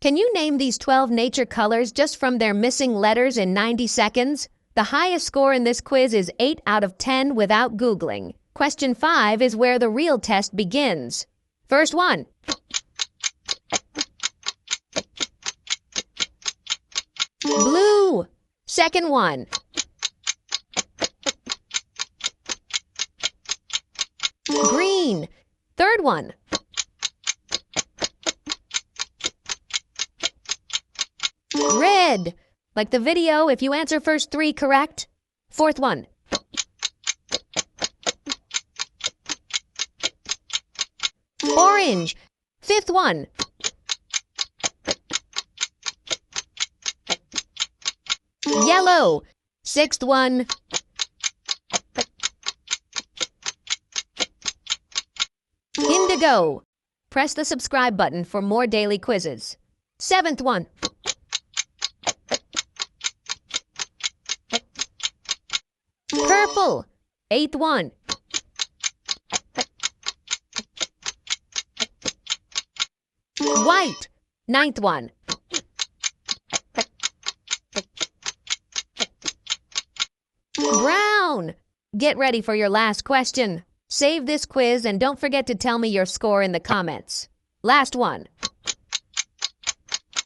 Can you name these 12 nature colors just from their missing letters in 90 seconds? The highest score in this quiz is 8 out of 10 without Googling. Question 5 is where the real test begins. First one. Blue. Second one. Green. Third one. Red. Like the video if you answer first 3 correct. Fourth one. Orange. Fifth one. Yellow. Sixth one. Indigo. Press the subscribe button for more daily quizzes. Seventh one. Purple. Eighth one. White. Ninth one. Brown. Get ready for your last question. Save this quiz and don't forget to tell me your score in the comments. Last one.